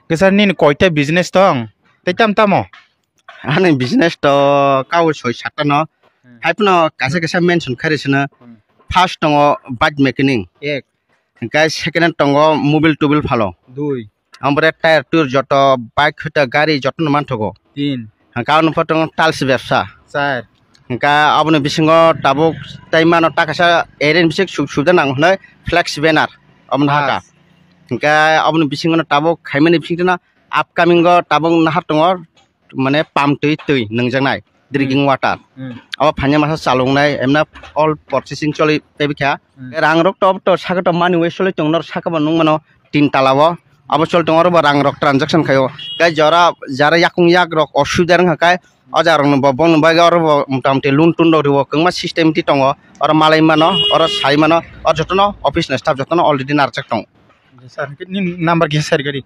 Kesar nin koita business tong. Tetam tamo. Ani business to kau soi sata no. Hai puno kasa mention karisna. First tongo bike mechanic. Ek. Guys second tongo mobile tubil phalo. Dui. Ambre tire tour joto bike hota gari joto man thogo. Tin. Kau no potong tals ব্যবসা. Sar. Ka abone bisingo tabuk taimano takasa eren bisik suda nang hnai flex banner amon haka. Ka abone bisingo tabuk khaimani bisingna upcoming go tabuk nahar tongor mane pump tui nangjangnai drinking water. Aba phanya masa salongnai emna all processing choli pebikha. Rangrok top to saka to mani wesole tongnor saka banung mano tin talawo. Aba chol tongor ba rangrok transaction khayo. Ka jara yakung yak rok osudar ngakai ajarong bong bagar mutamte lun tundo riwo kengma system ti tongo ora malai mano ora sai mano or jotono office na staff jotono already narchak tong. Sar nin number ge share gari.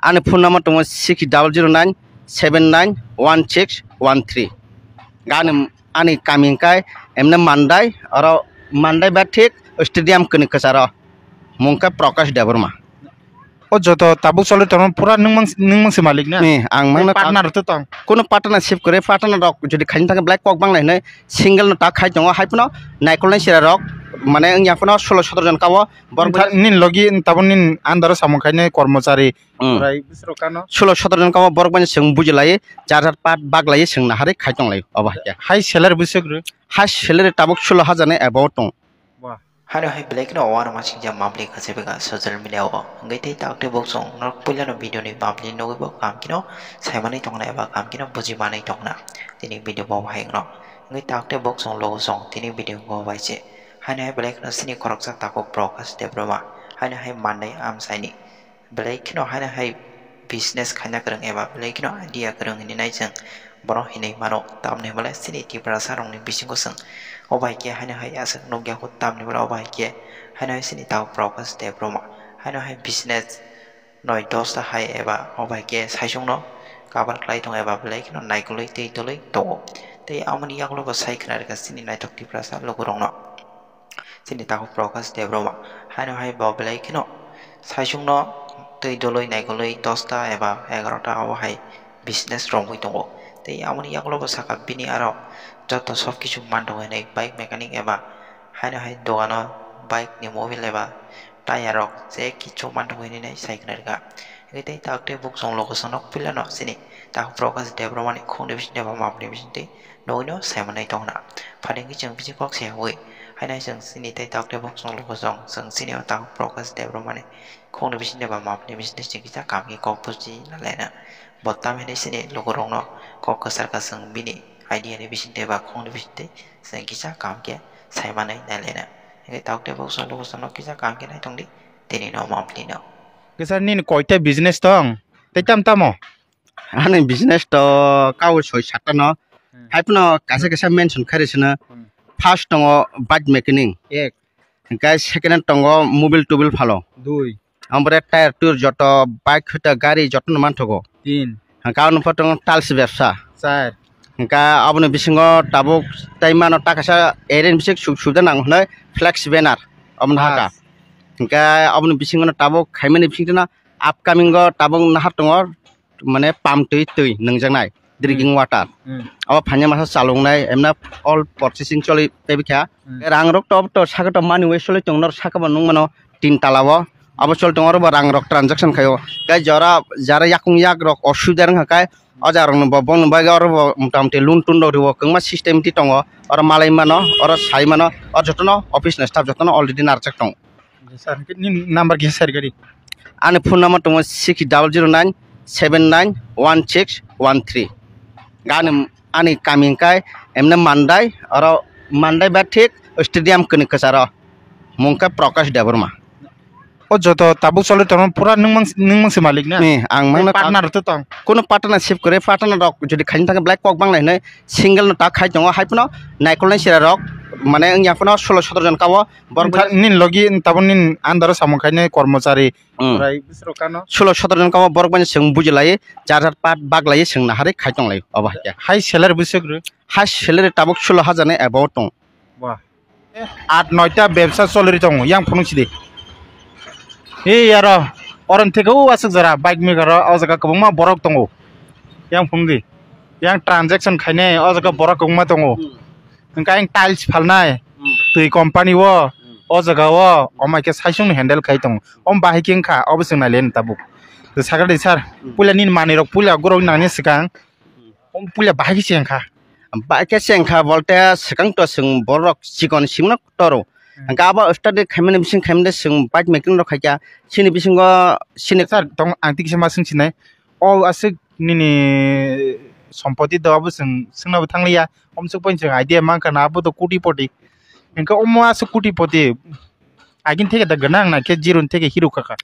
Ani phone number tongo 6009 791613. Gani ani coming kai emna mandai ora mandai ba thik stadium kene kasara mungka Prakash Devarma. O joto tabuk chole ton pura nung se malik na. Ni ang mangna partner to tong. Kono partnership करे partner rok jodi khain thang black cock bang lai single no ta khai tongo haipno naikol nai sira rok mane ang yapno 16-17 jon kawo borok nin logi tabun nin andaro samongkhaine kormachari rai bisro kano 16-17 jon kawo borok bani sing bujilai jar pat bag lai sing na hare khai tong lai oba high salary bisogru high salary tabuk 16,000 ne about tong. Hano hai black no one masing jam mabli kasi bega social media o ngai tei tak te boksong nok pula no video ni mabli no bo kam kino sai mani tong na ba kam kino buji manai tong na tini video bo hai no ngai tak te boksong logo song tini video go bai che hano hai black no sini korok sa takok Prakash Devarma hano hai mandai am sai ni black kino hano hai business khana kereng eba black kino idea kereng ni nai jeng boro hinai mano tamne bale sini ti prasa rong ni bisingo seng obai ke hana hai asak nogya ko tamne bala obai ke hana hai sini taw Prakash Devarma hana hai business noi dosta hai eba obai ke saisong no kabar klai tong eba black no naikoloi tei toloi to tei amani yaklo ko sai khna ka sini nai tok ti prasa logo rong no sini taw Prakash Devarma hana hai ba black no saisong no tei doloi naikoloi dosta eba 11ta obai business rong hoi tongo tei amani yaklo ko saka bini aro joto sob kichu mando nei bike mechanic eba hana hai dogano bike ni mobile eba tire rok je kichu mando ni nei cycle ga etai takte book song logo sonok pilano sini tak Prakash Devarma ni khong de bisne ba map de bisne no semanai tongna phading ki jeng bisi kok se hoi hana jeng sini tai takte book song logo song seng sini tak Prakash Devarma ni khong de bisne ba map de bisne chikita kam ki kok puji na lena botam hene sini logo rong no kok kasar ka seng bini idea ni bisin deba khong ni bisin te sang kisa kam ke sai manai na lena ngai tak te bok so lo so no kisa kam ke nai tong di teni no mapli no kesar nin koita business tong tetam tamo. Ani business to kau soi sata no. Hai puno kasa mention karisna first tongo bike mechanic. Ek. Guys second tongo mobile tubil phalo. Dui. Ambre tire tour joto bike hota gari joto man thogo. Tin. Kau no potong tals ব্যবসা. Sar. Ka abone bisingo tabuk taimano takasa eren bisik suda nang hnai flex banner amon haka. Ka abone bisingo tabuk khaimani bisingna upcoming go tabuk nahar tongor mane pump tui nangjangnai drinking water. Aba phanya masa salongnai emna all processing choli pebikha. Rangrok top to saka to mani wesole tongnor saka banung mano tin talawo aba chol tongor ba rangrok transaction khayo. Ka jara yakung yak rok osudar ngakai ajarong bong bagar mutamte lun tundo riwo kengma system ti tongo ora malai mano ora sai mano or jotono office na staff jotono already narchak tong. Sar nin number ge share gari. Ani phone number tongo 6009 791613. Gani ani coming kai emna mandai ora mandai ba thik stadium kene kasara mungka Prakash Devarma. O joto tabuk chole ton pura nung se malik na. Ni ang mangna partner to tong. Kono partnership करे partner rok jodi khain thang black cock bang lai single no ta khai tongo haipno naikol nai sira rok mane ang yapno 16-17 jon kawo borok nin logi tabun nin andaro samongkhaine kormachari rai bisro kano 16-17 jon kawo borok bani sing bujilai jar pat bag lai sing na hare khai tong lai oba high salary bisogru high salary tabuk 16,000 ne about tong. 8-9টা ব্যবসা চলে তং yang phunung sidi. Hey yaro orang tego asuk jara bike maker o jaga kobongma borok tongo yang phungdi yang transaction khaine o jaga borok kobongma tongo engka yang tiles phalnai tui company wo o jaga wo omai ke saisung handle khai tong bahai king kha obosung na len tabuk to sakar sir pula nin mani rok pula gorok nangni sikang pula bahai ki sengkha Baik sengkha bolte sekang to seng borok sikon simna toro angka aba study khamene bising khamde seng bike making ro khaja sini bising go sini sir tong angti kisama sing sinai o asuk nini সম্পত্তি দাবো जोंनाबो थांलिया हमसो पइनजों idea मांका नाबो तो कोटिपति इनका ओमो आसो कोटिपति आगिन थेके दा गना आंना के जिरुन थेके हिरो काका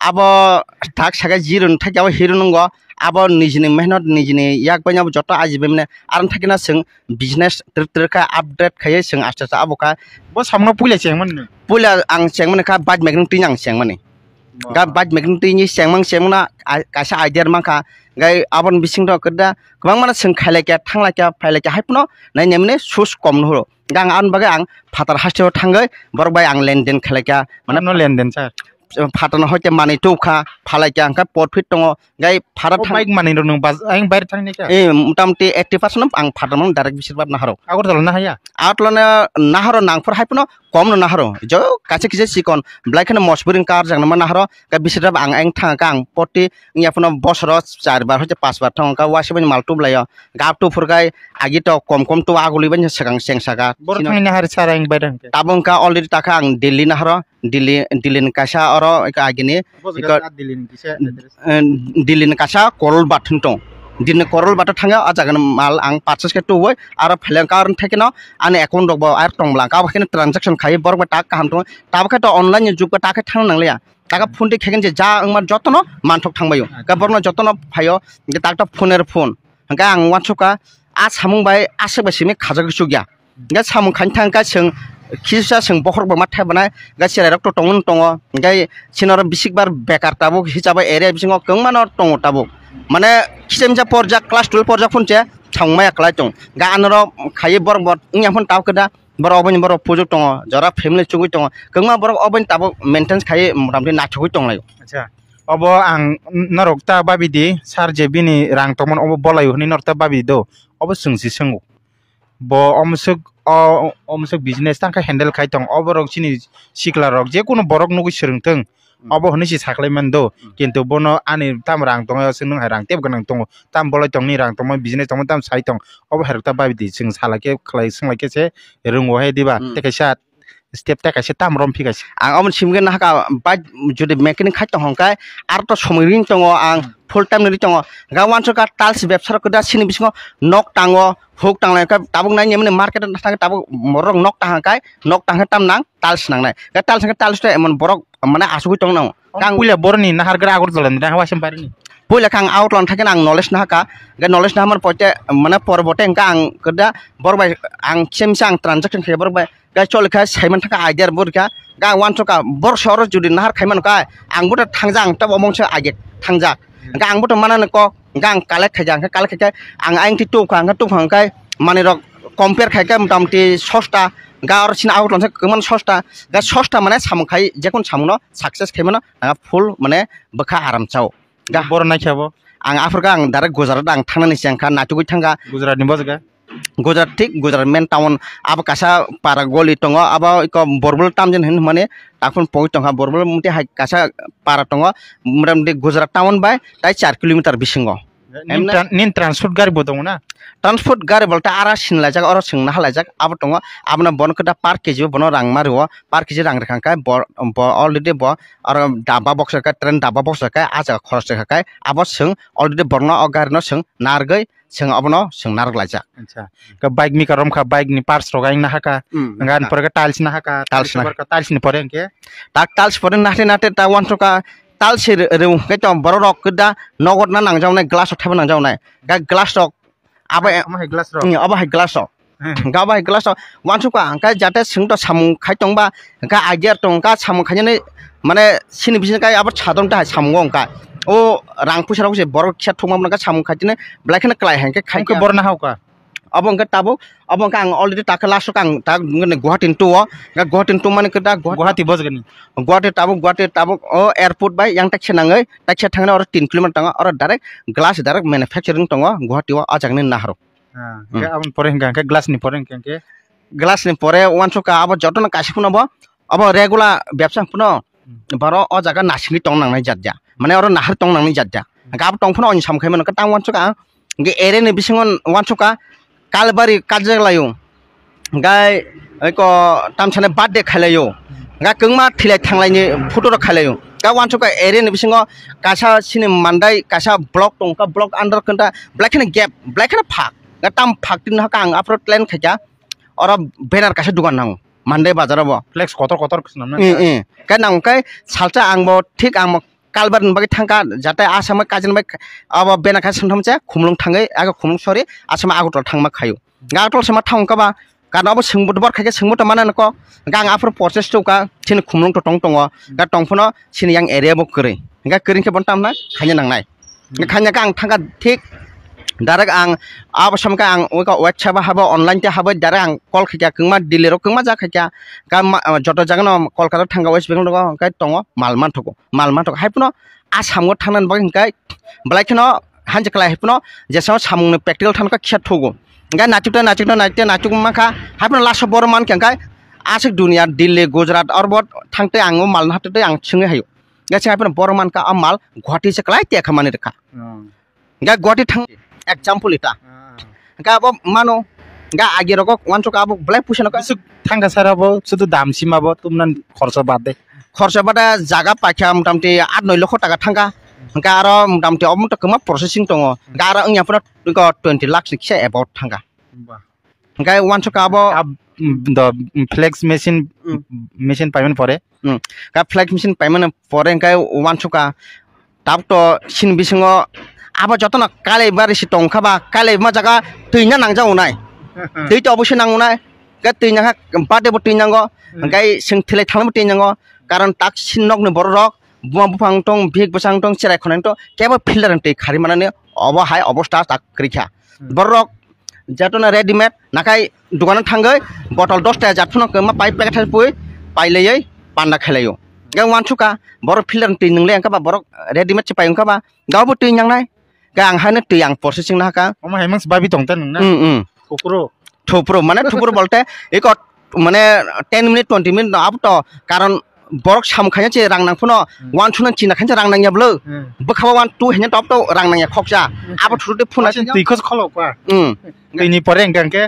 abo tak saga jiron thak abo hero nungo abo nijini mehnat nijini yak banya joto ajibe mene aran thakina seng business terka update khaye seng asta sa abo ka bo samno puila chengman pula ang chengman ka bad making tin ang chengman ga bad making tin ni chengman na kaisa idea mangka gai abon bising ro kada kwang mana seng khaile kya thangla kya phaile kya haipno nai nemne sus kom no gang an baga ang phatar hasteo thangai bor bai ang lenden khaile kya mana no lenden sir Fatana hoite mani tuka phalai kya angka profit tongo gai pharat bike mani ro nung bas ang bayar thangni kya mutamti 80% ang phatamang direct bisir bab naharo agor dal na haya outlana naharo nangfor haipno kom no naharo jo kache kise sikon black na mosburing car jang na naharo ka bisir bab ang thang ka ang poti ngapno bosro 4 bar hoite 5 bar thong ka wasiban maltu blayo gap to furgai agi to kom to aguli ban sakang sengsaga bor thangni na har sar ang bayar tabong ka already taka ang delhi naharo dilin kasa oro ka agini dilin kasa korol bathun tong din korol bat thanga ajagan mal ang purchase ke to boy ara phelen karon thekino ane account rok bo ar tong blang ka bakene transaction khai bor ba tak kaham to tab kha to online juk ka tak thang nanglia taka phone ti khegen je ja angmar jotono manthok thangbayo ka borno jotono phayo je tak ta phoner phone ka ang wanchoka a samung bai aseba simi khajak sugya ga samung khan thang ka seng Kisah seng bohor bermat hebana, gak sih rek to tongon tongo, gak sinor bisik bar bekar tabuk hijab area bisingo keng mana tongo tabuk, mana kisah misal porjak kelas 12 porjak pun ceh, cangmaya kelas tong, gak anoro kaya bor bor, ini pun tahu keda, bor oben bor pojok tongo, jara family cungui tongo, keng mana bor oben tabuk maintenance kaya ramai nak cungui tong layu. Acha, obo ang narokta babi di, sarje bini rang tomon obo bolayu, ni narokta babi do, obo sengsi sengu, bo omsuk business tangka handle khai tong oborok chini sikla rok je kono borok nugi sirungteng obo honi si saklai mando kintu bono ani tam rang tong sing hai rang teb ganang tong tam bolai tong ni rang tong business tong tam sai tong obo herta babi di sing salake khlai sing lake se rungo he diba teka sat step teka se tam rom phikas Ang omon simgen na ka ba jodi mechanic khai tong hongkai ar to somiring tongo ang full time nari tongo ga wancho ka tals website ko da sini bisingo nok tango huk tang lai ka tabuk nai nyemne market na tang tabuk morong nok tang kai nok tang tam nang tals nang nai ka tals to emon borok mane asugui tong nang kang puila borni nahar gra agor jalan da hawa sempari puila kang outline thaken ang knowledge na ka ga knowledge na man poite mane porbote ang ka ang kada borbai ang chemsang transaction khe borbai ga chol kha saiman thaka idea bor ka ga wan ka bor shor judi nahar khaiman ka ang buta thangjang ta omong se age thangja ga ang buta manan ko gang kalek khajang ka kalek khaj ang aing ti tu khang ka tu khang kai mane rok compare khai ka motamti sosta ga or sin outline se keman sosta ga sosta mane samkhai jekon samno success khaimano na full mane bakha aram chau ga bor na khabo ang afrika ang darak gujarat ang thanani sengkha natugui thanga gujarat ni bosga gujarat tik gujarat main town aba kasa para goli tongo aba ko borbol tamjen hin mane takun poi tonga borbol mute hai kasa para tongo muram de gujarat town bai tai 4 kilometer bisingo nin transport gari bodong na transport gari bolta ara sinla jak oro singna hala jak aba tongo abna bon kada par kg bono rang mario par kg rang rekang kai bo already bo ar daba box ka train daba box ka aja khoros ka aba sing already borno o gari no sing nargai sing abono sing narg lajak acha ka bike mi karom kha bike ni parts rogaing na haka ngan por ka tiles na haka tiles ni pore ke tak tiles pore nate ta wan ka tal sir reung ke to borok keda nogod na nang jawnai glass of thaba nang jawnai ga glass rok aba hai glass ro aba hai glass rok ga aba hai glass rok wanchu ka angka jate sing to samung khai tongba ga idea tong ka samung khajane mane sini bisin ka aba chadong ta samung angka o rang pusarok je borok kya thongma ka samung khajine black na klai hanke khai ke borna hau ka abang ka tabuk abang ka ang already taka lasok ang tak Guwahati tu mane kita Guwahati bos gani. Guwahati tabuk o airport bai yang tak senangai tak thangna or 3 km tanga or direct glass direct manufacturing tongo Guwahati wa ajagni nahro Ke abon pore hingga ke glass ni pore hingga ke glass ni pore wancho ka abo jotona kasipuna bo abo regular ব্যবসা puno baro o jaga nasini tong nangnai jatja mane or nahar tong nangnai jatja gab tong puno on samkhai man ka tang wancho ka ge ere ni bisingon wancho ka kalbari kajlayo gai ko tamchane birthday khalayo ga kungma thilai thanglai ni photo ro khalayo ga wancho ka ere ni bisingo kasa sini mandai kasa block tong ka block under kanta black and gap black and phak ga tam phak tin ha kang upload plan khaja or banner kasa dukan nang mandai bazar bo flex kotor namna ka nang kai salta angbo thik ang kalbar bagi thangka jate asama kajin bai aba bena ka santham cha khumlung thangai aga khumlung sori asama agutol thangma khayo ga agutol sama thangka ba kana abo singbut bor khaike singmut mana ko ga ang afro process to ka sin khumlung to tong tongo ga tongphono sin yang area bo kre ga kring ke bontam na khanya nangnai ga khanya ka ang thangka thik direct ang abo samka ang oika website habo online te habo direct ang call khaja kungma dilero kungma ja khaja ka joto jagano kolkata thanga west bengal ko kai tongo malman thoko haipuno asamgo thangnan bagi kai blaikno hanje kala haipuno jesao samung practical thanka khyat thogo ga nachuk maka haipuno laso borman kai asik dunia Delhi Gujarat or bot thangte ango malna hatte ang chinge hayo ga chai haipuno borman ka amal Guwahati se kalai te khamani rekha ga Guwahati thang example ita ga abo mano ga agiro ko wancho ka abo black pushano ka thangka sarabo sudu dam simabo tumnan khorsa bade খরচা বাদা জায়গা পাইখা মোটামুটি 8-9 লক্ষ টাকা থাকা গা আরো মোটামুটি অমত কমা প্রসেসিং দङ গা আরো ইয়াপুরা 20 লাখ নিছে এবাউট থাকা গা ওয়ানস কাবো the flex machine payment pore গা ফ্লেক্স মেশিন পাইমেন্ট পরে গা ওয়ানস কা তাপ তো সিন বিসঙ্গ আবা যতনা কালে বারি সি টংখাবা কালে মা জায়গা তৈনা নাংজা উনাই তৈ তো অবশ্যই নাংউনাই গা তৈনা বাদে বো তৈনাঙ্গ গাই Singh থিলে থাংবো তৈনাঙ্গ karon tak sinok ni borok buma bufang tong big basang tong cerai khonan to keba filter ante khari manane obo hai obostha tak krikha borok jatona ready made nakai dukan thangai bottle 10 ta jatfuno ma pai packet pui pailei panda khelayo ga wanchuka borok filter ante ningle angka ba borok ready made chipai angka ba gawo tui nangnai ga ang hane tui ang processing na ka oma hemans babi tongta nungna thopro mane thopro bolte eko mane 10 minute 20 minute up to karon borok samkhanya che rang nang phuno wan thuna china khanja rang nang yablo bkhawa wan tu henya top to rang nang ya khokja abo thute phuna tui khos kholo kwa ni poreng gangke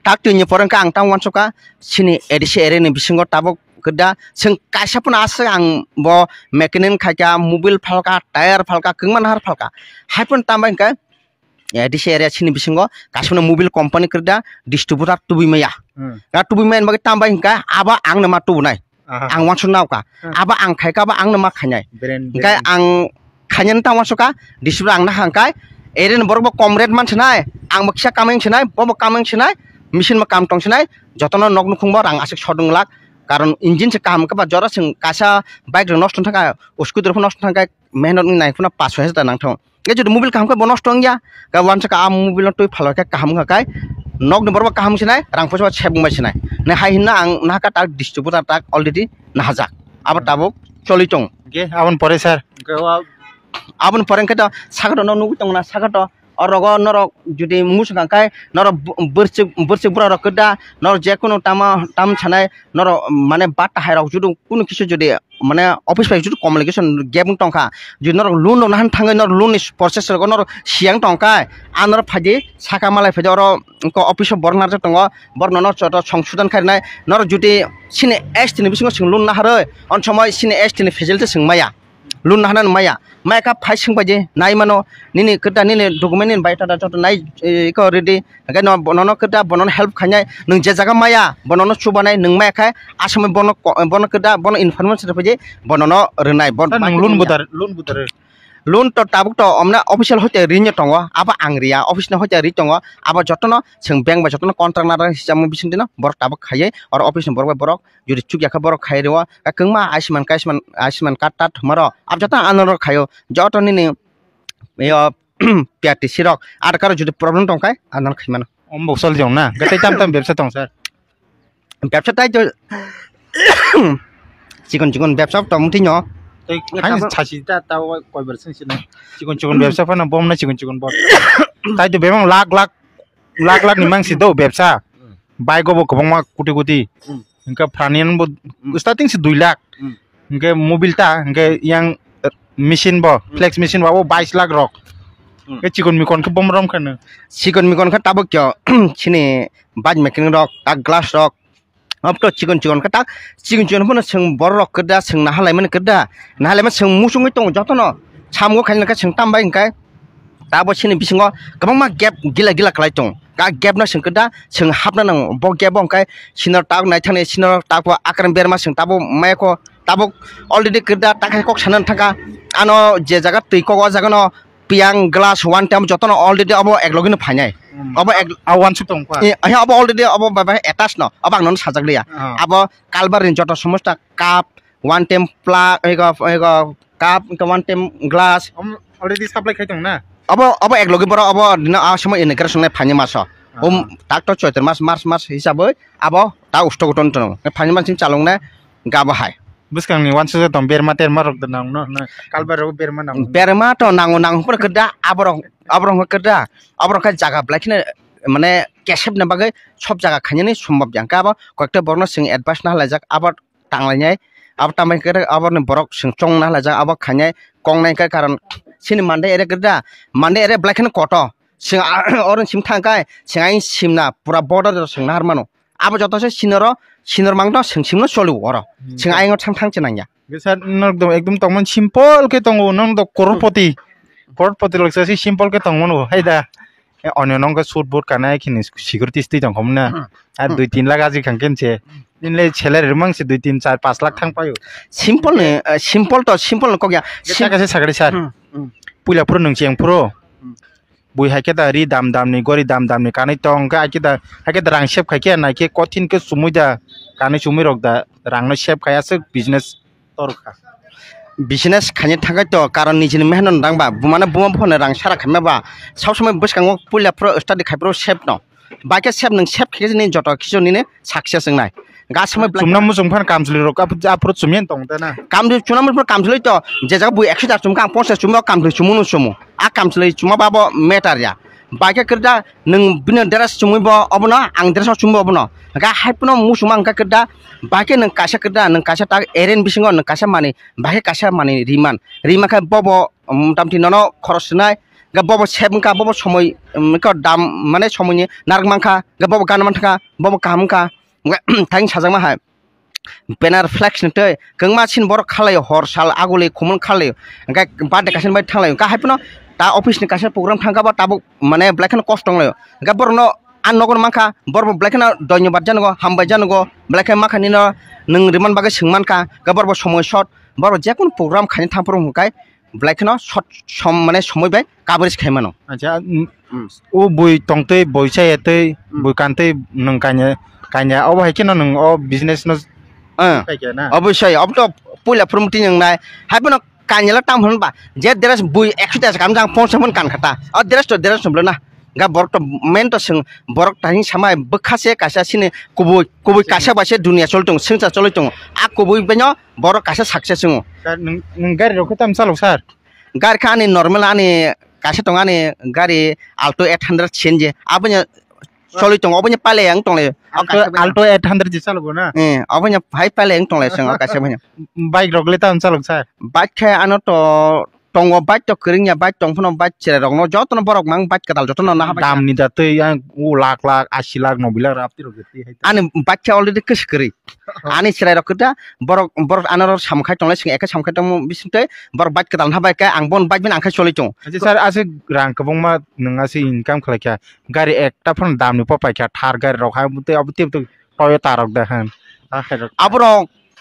tak tui ni poreng ka ang tang wan soka sini edise ere ni bisingo tabok keda sing kaisa puna asa ang bo mechanic khaja mobil phalka tire phalka kungman har phalka haipun tambai ka edise ere sini bisingo kasuna mobil company keda distributor tubimaya ga tubimayan bagi tambai ka aba ang na ma tubunai ang wanso nauka aba ang khai ka ba ang nama khanyai kai ang khanyan ta wanso ka disbra ang na hangkai eren borbo comrade man chnai ang maksa kameng chnai bobo kameng chnai machine ma kam tong chnai jotono nognu khungba rang asik sodung lak karon engine se kam ka ba jora sing kasa bike nosto thaka uskudur phun nosto thaka mehnat ni nai phuna 500 ta nang thong ge jodi mobil kam ka bonost tong ya ka wanso ka am mobil no toi phalo ka kam ka kai nok ni borbo kaham chnai rang phosa sebung mai chnai ne hai hinna ang naka tak distributor tak already nahajak aba tabuk cholitung ge abon pore sir abon pore ka sagato no nugu tong na sagato orogo norok judi musang kai noro bursi bura rokda nor je kono tam chanai noro mane bata hai rok judu kuno kisu judi mane office pai judu communication gebung tongka judi nor loan na han thangai nor loan process ro nor siang tongka anor phaji saka malai phaji oro ko office bornar tongo borno nor choto songsudan khainai nor judi sine est ni bisingo sing loan na hare on somoy sine est ni facility singmaya loan hanan maya mai ka phai sing baje nai mano nini keta nini document ni baita da choto nai ko ready ga no bonono keta bonono help khanyai nung je jaga maya bonono chubanai nung mai khai asame bono keta bono information baje bonono renai bon loan budar loan to tabuk to omna official hote rinya tongo aba angria office na hote ri tongo aba jotono sing bank ba jotono contract na hisam bisin dina bor tabuk khaye or office bor borok jodi chuk yakha borok khaye rewa ka kungma aisman katat maro ab jota anor khayo joto ni yo piati sirok ar karo jodi problem tongkai anor khaimano boksol jong na gatai tam ব্যবসা tong sir ব্যবসা তাই তো চিকন ব্যবসা টমটি ন tei hai chasi ta ta koi ber sin sin chikon ব্যবসা pa na bom na chikon bor tai to bemang lakh ni mang si do ব্যবসা bai go bo kobong ma kuti hingka franian bo starting si 2 lakh hingke mobil ta hingke yang machine bo flex machine ba bo 22 lakh rok ke chikon mikon ke bom rom khana চিকন মিকন খা তাবো কিয় চিনি বাজ making rock তা glass rock अब तो chicken का chicken phone सों बर रक कदा सों नाहालायमोन कदा नाहालायमोन सों मुसुङै दं जतन सामगो खायनका सों तामबाय ओंखाय दाबो सिनि बिसिङो गोबां मा गेप गिला खालाय दं का गेप ना सों कदा सों हाबना नङ ब गेप ओंखाय सिनर टाक नाय थाने सिनर टाकवा आक्रम बेरमा सों ताबो मायको ताबो अलरेडी कदा ताखाय कक सानन थाका आनो जे जागा तैको जागा न पियां ग्लास वन टाइम जतन अलरेडी अब एकलगिनो फायनाय अब एक awan su tong pa eh अब अलरेडी अब बाबा एटाच न अब आंनो साजागलिया अब कालबारिन जत समस्ता काप वन टाइम प्लाग एगो काप one time glass already supply khai tong na अब एक लगे बर अब दिन आ समय इनग्रेशन ने फानि मास ताक तो चैत्र मास हिसाबै अब ता उष्ट गटन तन फानि मास चालंना गाबा हाय buskang ni wan su tong berma terma rok danang no kalbar ro berma nang बेरमा तो नांगो पर कदा आबरं कदा का जागा ब्लाखिने माने केसेब ना बागै सब जागा खानिनि सम्भव जांका अब कयक्टा बरनो सिं एडभाइस ना लाजाक आबाद टांलायनाय अब तामाय करे आबादनि बरक सिं चंग ना लाजाक अब खानाय कंनाय का कारण सिनि मानदे एरे कदा मानदे एरे ब्लाखिने कट सिं अरन सिम थांकाय सिंगाय सिमना पुरा बॉर्डर सिं ना हारमानो अब जतसे सिनर मांगदा सिं सिमनो चलु अर सिं आइङो थां चिनाया sir ekdom tongmon simple ke tongo nong do korpoti loksa si simple ke tongmon hai da onyo nong ka shoot board kana khini security sti tong khomna ar 2-3 lakh aji khangken che dinle chheler remang se 2-3 4 5 lakh thang payo simple ko ya ka se sagari sir puila puro nung cheng puro bui haike da ri dam ni gori dam ni kanai tong ka haike da rang shep khaike na ke kothin ke sumui da kanai sumui rok da rang no shep khaya se business torka business खाने थाखाय तो कारण निजिनि मेहनत दांबा माने बुमा फने रां सारा खामेबा सब समय बसकांगो पुलिया प्रो स्टडी खाइप्रो सेफ न बाके सेफ नों सेफ खेजनि जट खिजनिने सक्सेस नाय गासमै सुमना मुसुंफान कामजलि रोका आप्रो सुमियन तंग तना कामजलि चुनामफोर कामजलि तो जे जागा बु 100 चुमका 50 चुमा कामजलि चुमुनु चुमु आ कामजलि चुमा बाबो मेटारिया बाके करदा नों बिनो देरास चुमैबो अबनो आं देरास चुमबो अबनो गा हाइपनो मुसुमा अंका करदा बाके नों कासा करदा नों कासा ता एरेन बिसिङो नों कासा माने बाके कासा माने रिमा का बबो मतामति ननो खरसनाय गा बबो सेबका बबो समय का दाम माने समयनि नारगमांखा गा बबो गानमानथाका बबो कामका थां साजामा हाय बेनार फ्लेक्स नते गंमा सिन बर खालायो हर साल आगुले खमन खालायो गा बादे कासन बाय थांलायो गा हाइपनो ता ऑफिस नि कासे प्रोग्राम थांगाबा ताबो माने ब्लैकन कष्ट दंलायो गा बरनो आन नगर माखा बरबो ब्लैकन धन्यवाद जानांगौ हामबाय जानांगौ ब्लैक माखानि नों रिमान बागै सोंमानका गा बरबो समय शट बरबो जेकुन प्रोग्राम खानि थांफोर हुकाय ब्लैकन शट सम माने समय बाय गाबरिस खायमानो अच्छा ओ बय तंगते बयसायते बय कानते नों कान्या अब हायकेन नों ओ बिजनेस न अवश्य अब तो पुला प्रमोटी नंनाय हायबनो कान्याला टाम होनबा जे देरास बुय 100 टास काम जां 50 मन कान खाता अ देरास नब्लना गा बरक तो मेन तो सों बरक तानि समाय बखासे कासा सिने कुबुय कासा बासे दुनिया चलतों सिंसा चलतों आ कुबुय बेनो बरक कासा सक्सेस ङ नों गारि रखो ताम चालौ सर गारि खानि नर्मल आनि कासा दं आनि गारि आल्टो 800 चेन्ज आबनो चलतों अबनो पालेयां तंले आल्टो 800 जे चालबो ना अबनो हाइ पालेयां तंले सं कासा भनो बाइक रगले ताम चालौ सर बाइक खाय आनो तो टंगो बाइक तो करिंया बाइक टंफनो बाइक चेरे रगनो जतन बरक मां बाइक कदाल जतन ना दाम नि दातै ओ लाख 80 लाख 90 लाख राप्ति रगति है आनि बाइक के अलरेडी कसकरि आनि चेरे रकदा बरक आनर सामखाय टंले सिं एका सामखाय टं बिसिनते बरक बाइक कदाल ना बाइक आं बन बाइक बिन आंखाय चलितों अच्छा सर आसे रां कबंमा नोंगासे इनकाम खलायखा गारि एकटा फन दामनि पपायखा थार गारि रखा बुते अब ते टयोटा रक दा हान आबरो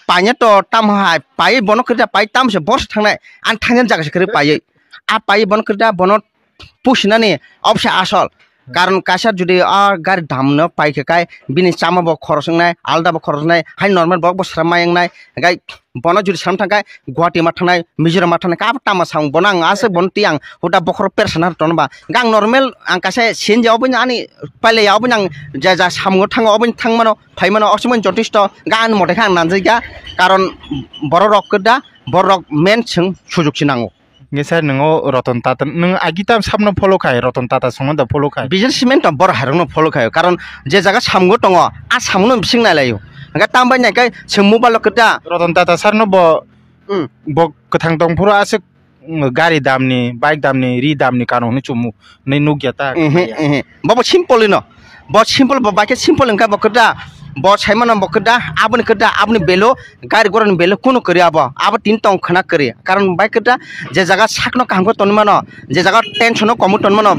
पाइने तो ताम हाय पाइ बन करदा पाइ ताम से बस थांनाय आन थांगन जागासे करे पाइ आ पाइ बन करदा बन पुसिनानि अबसे आसल कारण कासा जुदि आ गारि दामनो पाइखे काय बिनि चामाबो खरसनाय आलदाबो खरसनाय हाय normal buck Basra मायंनाय guy bono juri sam thangkai Guwahati ma thangnai Mizoram ma thangnai kab tama sang bono ang ase bon tiang huda bokhor persona tonba gang normal ang kase sin jaw bin ani pale yaw bin ang ja samgo thango obin thangmano phaimano osmon jotisto gan mote khang nanjaiga karon borok koda borok men sing sujug sinango Ngesar nengo Ratan Tata neng agita sabno follow kai Ratan Tata songo da follow kai businessman to bor harungno follow khayo karon je jaga samgo tongo a samno bising nalayo ga tambay nya kai sing mobile kota Ratan Tata sarno bo kathang tong pura ase gari damni bike damni ri damni kano ni chumu nei nugya ta bo simple no bo simple bo bike simple engka bo kota bo saimano bo kota abni belo gari goran belo kuno kari abo tin tong khana kari karon bike kota je jaga sakno kahangko tonmano je jaga tension komu tonmano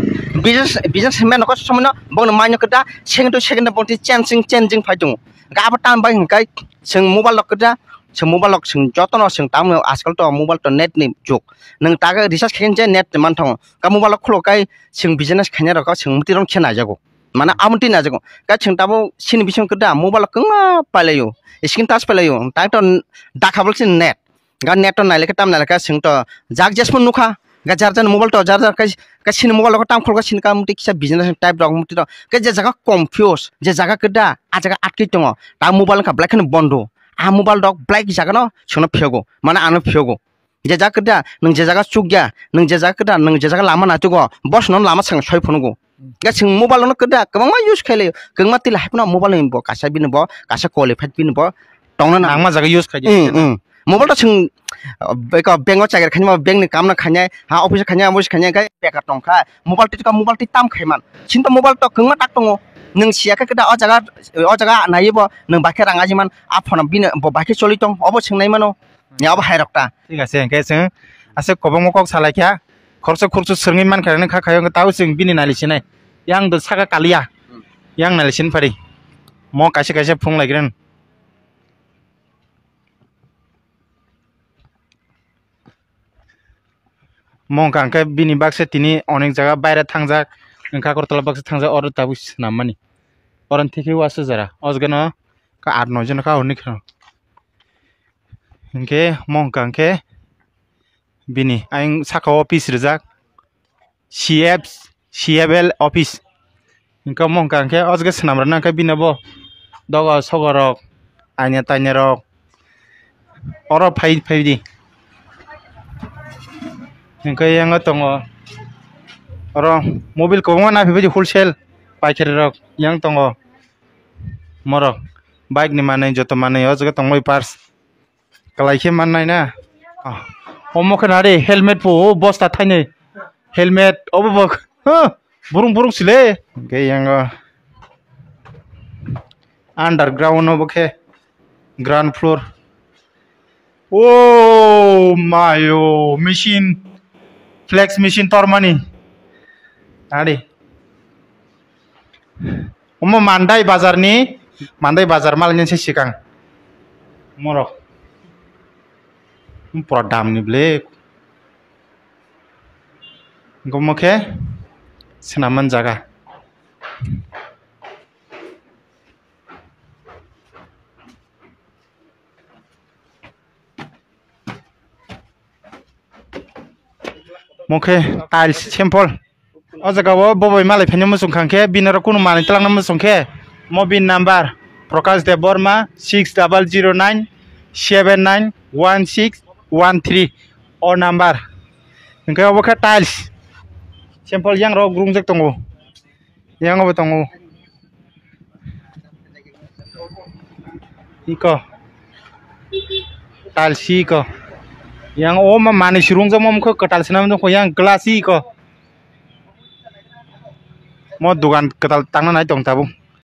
businessman ko somno bo no manyo kota second to second bo changing phaitung ga tam bai kai sing mobile kota sing mobile sing jotono sing tam askal to mobile to net ni jok nang taga research khen je net man thong ka mobile khlo kai sing business khanya ro ka sing muti rong khena jago mana amti na jago ka sing tabo sin bisong kota mobile kengma palayo screen touch palayo ta to dakhabal sin net ga net to naile ka tam naile ka sing to jak jasmon nukha ga jarjan mobile to jarjar ka sin mobile ko tam khol ka sin ka muti kisa business type rong muti to ka je jaga confuse je jaga kota a jaga atki tongo ta mobile ka black khen bondo a mobile dog black jaga no singno phego mana ano phego je jaga kota nang je jaga chugya nang je jaga kota nang je jaga lama na tugo bos non lama sang soi phonugo ga sing mobile no kota kabang ma use khale kengma til hapna mobile ni bo kasa bin bo kasa qualified bin bo tongna na angma jaga use khai mobile to sing beka bengo chagar khanya beng ni kamna khanya ha office khanya office khanya ga beka tongkha mobile ti tam khaiman sinta mobile to kengma tak tongo nang sia ka kada o jaga naibo nang bakhe rangajiman a phone bin bo bakhe choli tong obo singnai mano ya obo hairokta ঠিক আছে ke sing ase kobong kok salakya khorso sirngi man kharane kha khayo taw sing bini nalisinai yang do saka kalia yang nalisin phari mo kaise phung lagren mo kangke bini bakse tini onek jaga baire thangjak engka kortala bakse thangjak or tabus namani oran thike wase jara ojgano ka 8-9 jon ka honi khano engke mo kangke bini aing saka office rijak CFL office engka mo kangke ojga snamrana ka binabo dogo sogorok anya tanyarok oro phai di engka yang tongo oro mobil ko na phi wholesale paikari rok yang tongo morok bike ni manai joto manai ojga tongoi parts kalaikhe manai na omo khanare helmet po bosta thaine helmet obok burung sile ke yang underground obokhe ground floor oh mayo machine flex machine tormani adi omo mandai bazar malnya sikang morok pura dam ni ble gomokhe senaman jaga mokhe tiles simple o jaga o bobai malai phenya musung khangkhe binaro kuno mani talangna musung khe mobile number Prakash Dev Burma 6009 791613 or number engke obokhe tiles simple yang ro grungjak tongo yang obo tongo iko tiles iko yang oma mani sirungjak mom kho katal sinam ko yang glass iko mo dugan katal tangna nai tong tabung